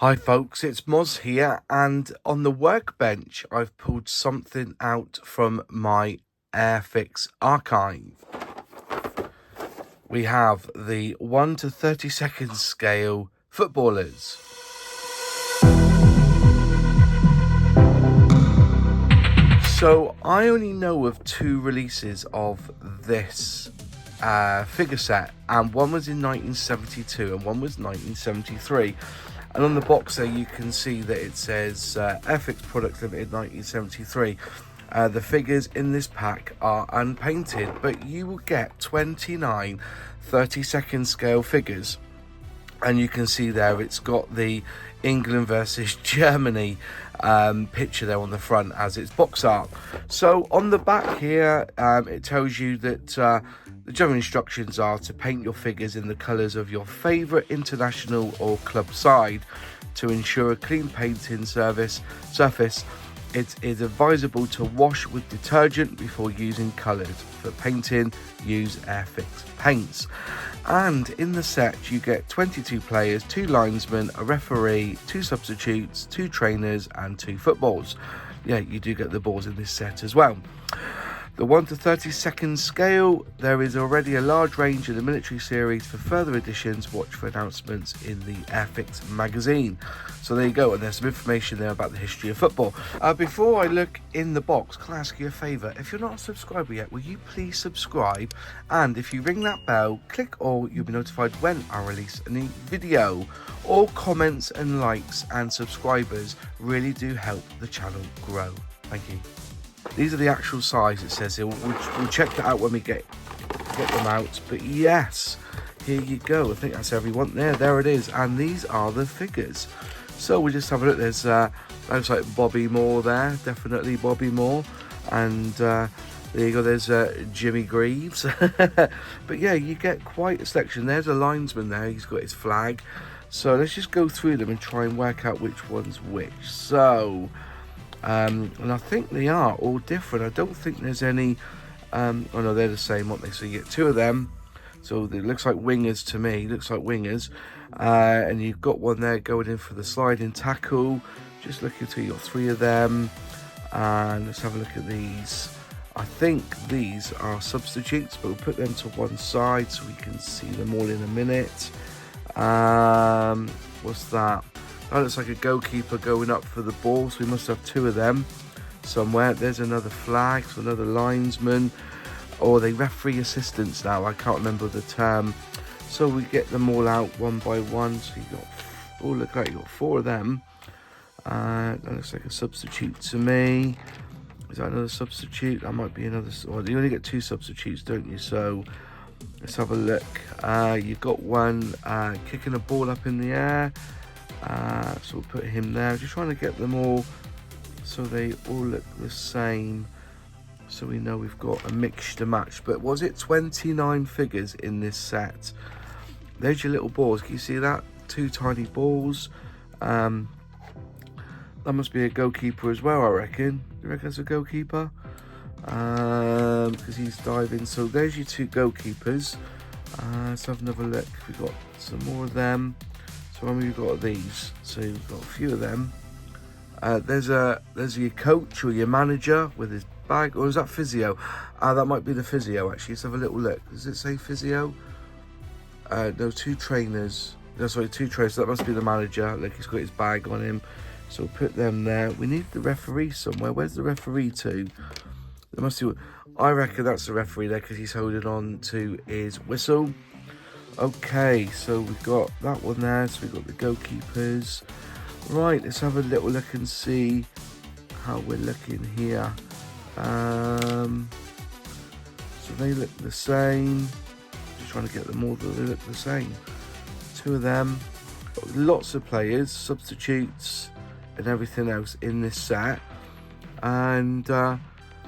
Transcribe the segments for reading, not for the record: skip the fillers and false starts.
Hi folks, it's Moz here, and on the workbench I've pulled something out from my Airfix archive. We have the 1 to 32nd scale footballers. So I only know of 2 releases of this figure set, and one was in 1972 and one was 1973. And on the box there you can see that it says Airfix Products Limited 1973. The figures in this pack are unpainted, but you will get 29 32nd scale figures. And you can see there it's got the England versus Germany picture there on the front as its box art. So on the back here it tells you that the general instructions are to paint your figures in the colours of your favourite international or club side. To ensure a clean painting surface, it is advisable to wash with detergent before using colours. For painting, use Airfix Paints. And in the set you get 22 players, 2 linesmen, a referee, 2 substitutes, 2 trainers and 2 footballs. Yeah, you do get the balls in this set as well. The 1 to 32nd scale, there is already a large range in the military series. For further editions, watch for announcements in the Airfix magazine. So there you go, and there's some information there about the history of football. Before I look in the box, can I ask you a favour? If you're not a subscriber yet, will you please subscribe? And if you ring that bell, click all, you'll be notified when I release a new video. All comments and likes and subscribers really do help the channel grow. Thank you. These are the actual size, it says here. We'll check that out when we get them out. But yes, here you go. I think that's everyone there. There it is. And these are the figures. So we'll just have a look. There's looks like Bobby Moore there. Definitely Bobby Moore. And there you go. There's Jimmy Greaves. But yeah, you get quite a selection. There's a linesman there. He's got his flag. So let's just go through them and try and work out which one's which. So and I think they are all different. I don't think there's any oh no, they're the same, aren't they? So you get 2 of them, so it looks like wingers to me. Looks like wingers. And you've got one there going in for the sliding tackle. Just looking through, you got 3 of them. And let's have a look at these. I think these are substitutes, but we'll put them to one side so we can see them all in a minute. What's that? That looks like a goalkeeper going up for the ball, so we must have 2 of them somewhere. There's another flag, so another linesman. Or they referee assistants now, I can't remember the term. So we get them all out one by one. So you got, oh look like you got 4 of them. That looks like a substitute to me. Is that another substitute? That might be another. Well, you only get 2 substitutes, don't you? So let's have a look. You've got one kicking a ball up in the air. So we'll put him there. Just trying to get them all so they all look the same, so we know we've got a mixture match. But was it 29 figures in this set? There's your little balls. Can you see that? 2 tiny balls. That must be a goalkeeper as well, I reckon. Do you reckon that's a goalkeeper? Because he's diving. So there's your 2 goalkeepers. Let's have another look. We've got some more of them. So when we've got these, so we've got a few of them. There's your coach or your manager with his bag, or is that physio? That might be the physio actually. Let's have a little look. Does it say physio? No, 2 trainers. No, sorry, 2 trainers. So that must be the manager. Look, he's got his bag on him. So we'll put them there. We need the referee somewhere. Where's the referee to? There must be. I reckon that's the referee there because he's holding on to his whistle. Okay, so we've got that one there. So we've got the goalkeepers. Right, let's have a little look and see how we're looking here. So they look the same. Just trying to get them all that they look the same. 2 of them. Lots of players, substitutes, and everything else in this set. And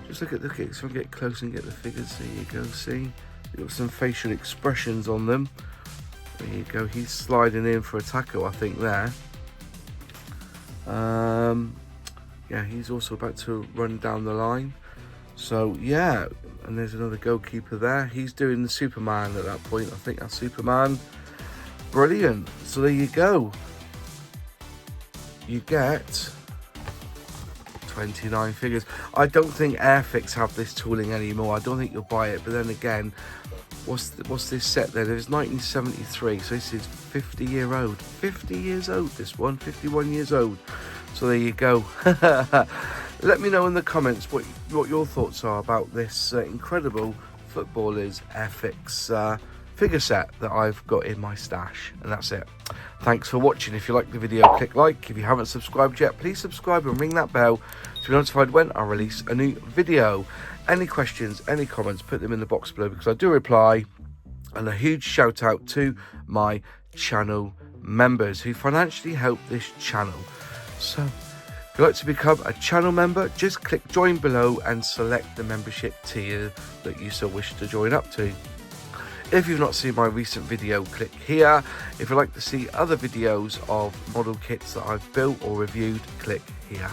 just look at the kicks. So I get close and get the figures. There you go. See. Got some facial expressions on them. There you go. He's sliding in for a tackle, I think, there. Yeah, he's also about to run down the line. So yeah, and there's another goalkeeper there. He's doing the Superman at that point. I think that's Superman. Brilliant. So there you go. you get 29 figures. I don't think Airfix have this tooling anymore. I don't think you'll buy it. But then again, what's this set then? It was 1973, so this is 50 years old, this one, 51 years old. So there you go. Let me know in the comments what your thoughts are about this incredible Footballers Airfix figure set that I've got in my stash. And that's it. Thanks for watching. If you like the video, click like. If you haven't subscribed yet, please subscribe and ring that bell to be notified when I release a new video. Any questions, any comments, put them in the box below because I do reply. And a huge shout out to my channel members who financially help this channel. So if you'd like to become a channel member, just click join below and select the membership tier that you so wish to join up to. If you've not seen my recent video, click here. If you'd like to see other videos of model kits that I've built or reviewed, click here.